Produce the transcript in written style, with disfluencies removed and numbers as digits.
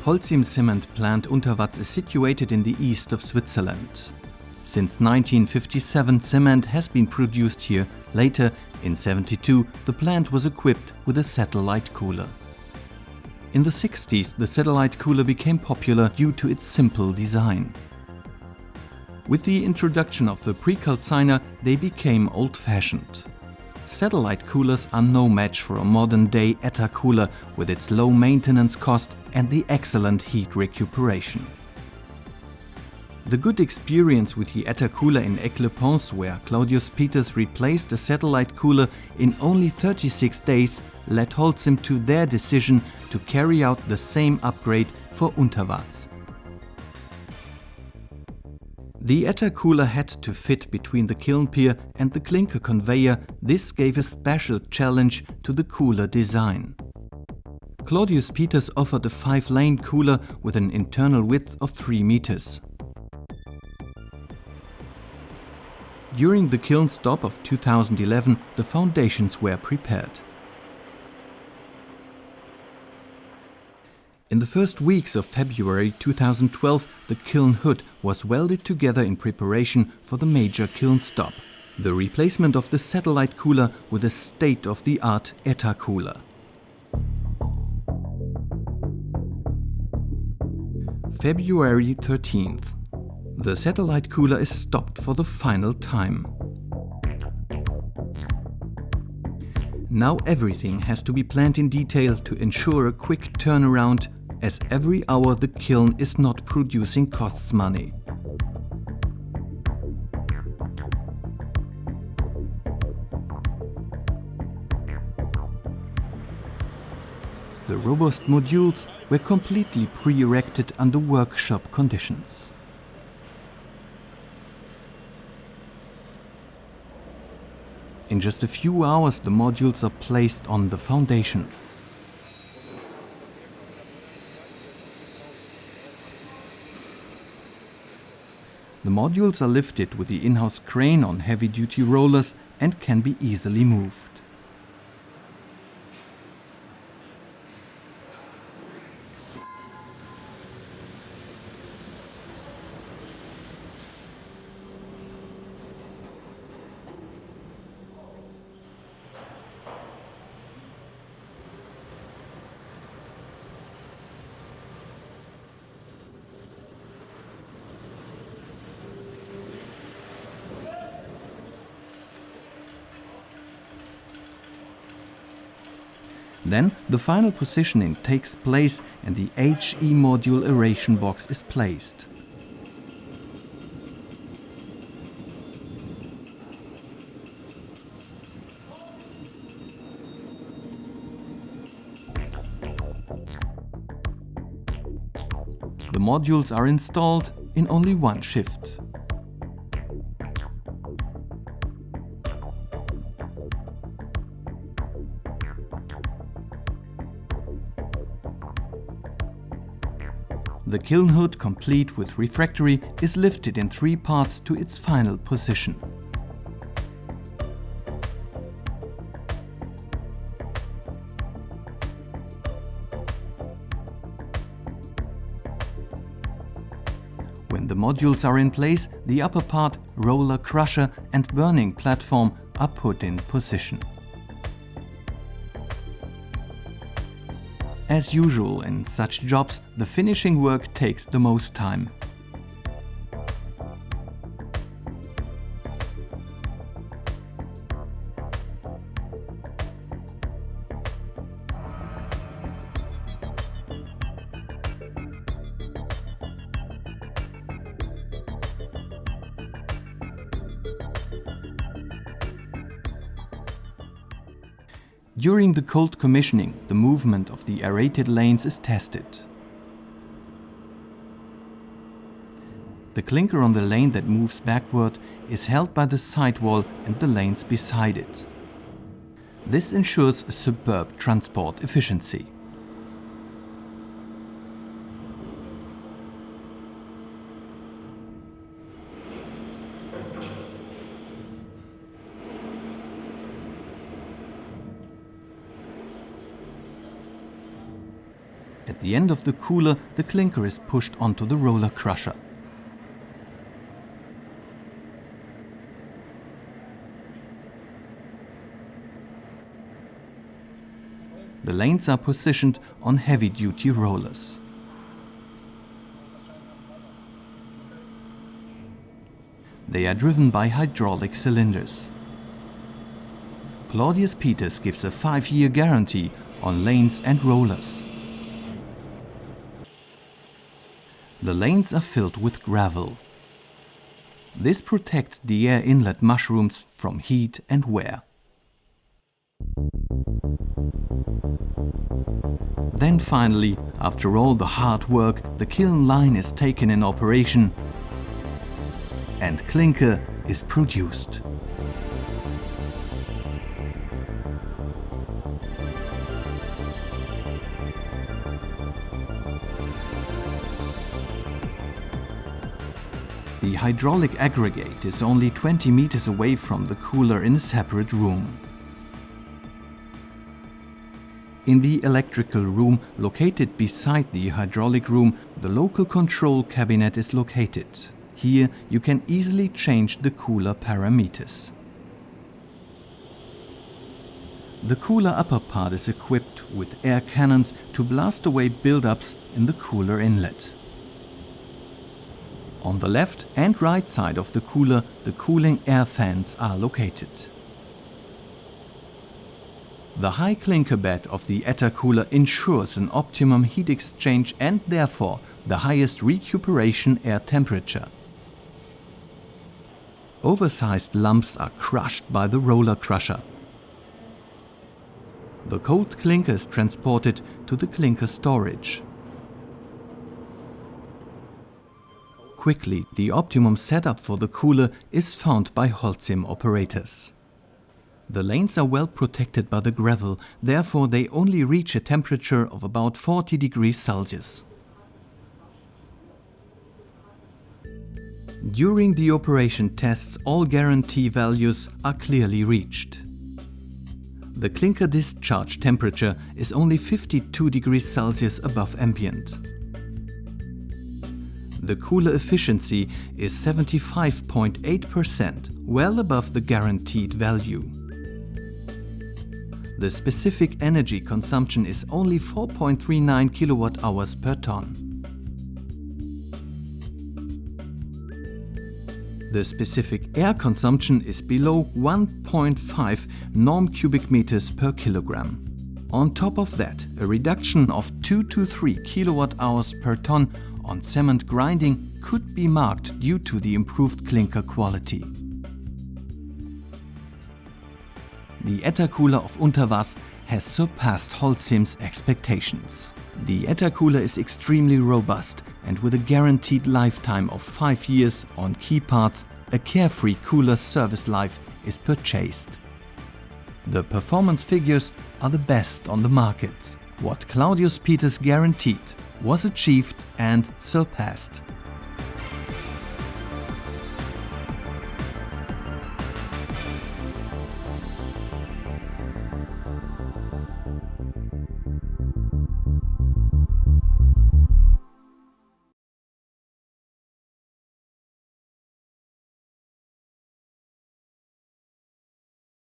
Holcim cement plant Untervaz is situated in the east of Switzerland. Since 1957 cement has been produced here. Later, in 1972, the plant was equipped with a satellite cooler. In the 60s, the satellite cooler became popular due to its simple design. With the introduction of the pre-calciner, they became old-fashioned. Satellite coolers are no match for a modern-day ETA cooler with its low maintenance cost and the excellent heat recuperation. The good experience with the ETA Cooler in Aix-les-Pins, where Claudius Peters replaced a satellite cooler in only 36 days, led Holcim to their decision to carry out the same upgrade for Untervaz. The ETA Cooler had to fit between the kiln pier and the clinker conveyor. This gave a special challenge to the cooler design. Claudius Peters offered a 5-lane cooler with an internal width of 3 meters. During the kiln stop of 2011, the foundations were prepared. In the first weeks of February 2012, the kiln hood was welded together in preparation for the major kiln stop, the replacement of the satellite cooler with a state-of-the-art ETA cooler. February 13th. The satellite cooler is stopped for the final time. Now everything has to be planned in detail to ensure a quick turnaround, as every hour the kiln is not producing costs money. The robust modules were completely pre-erected under workshop conditions. In just a few hours, the modules are placed on the foundation. The modules are lifted with the in-house crane on heavy-duty rollers and can be easily moved. Then the final positioning takes place and the HE module aeration box is placed. The modules are installed in only one shift. The kiln hood, complete with refractory, is lifted in 3 parts to its final position. When the modules are in place, the upper part, roller crusher and burning platform are put in position. As usual in such jobs, the finishing work takes the most time. During the cold commissioning, the movement of the aerated lanes is tested. The clinker on the lane that moves backward is held by the sidewall and the lanes beside it. This ensures a superb transport efficiency. At the end of the cooler, the clinker is pushed onto the roller crusher. The lanes are positioned on heavy-duty rollers. They are driven by hydraulic cylinders. Claudius Peters gives a 5-year guarantee on lanes and rollers. The lanes are filled with gravel. This protects the air inlet mushrooms from heat and wear. Then finally, after all the hard work, the kiln line is taken in operation and clinker is produced. The hydraulic aggregate is only 20 meters away from the cooler in a separate room. In the electrical room, located beside the hydraulic room, the local control cabinet is located. Here you can easily change the cooler parameters. The cooler upper part is equipped with air cannons to blast away buildups in the cooler inlet. On the left and right side of the cooler, the cooling air fans are located. The high clinker bed of the ETA Cooler ensures an optimum heat exchange and therefore the highest recuperation air temperature. Oversized lumps are crushed by the roller crusher. The cold clinker is transported to the clinker storage. Quickly, the optimum setup for the cooler is found by Holcim operators. The lanes are well protected by the gravel, therefore they only reach a temperature of about 40 degrees Celsius. During the operation tests, all guarantee values are clearly reached. The clinker discharge temperature is only 52 degrees Celsius above ambient. The cooler efficiency is 75.8%, well above the guaranteed value. The specific energy consumption is only 4.39 kilowatt-hours per ton. The specific air consumption is below 1.5 norm cubic meters per kilogram. On top of that, a reduction of 2 to 3 kilowatt-hours per ton on cement grinding could be marked due to the improved clinker quality. The ETA Cooler of Untervaz has surpassed Holcim's expectations. The ETA Cooler is extremely robust and with a guaranteed lifetime of 5 years on key parts, a carefree cooler service life is purchased. The performance figures are the best on the market. What Claudius Peters guaranteed was achieved and surpassed.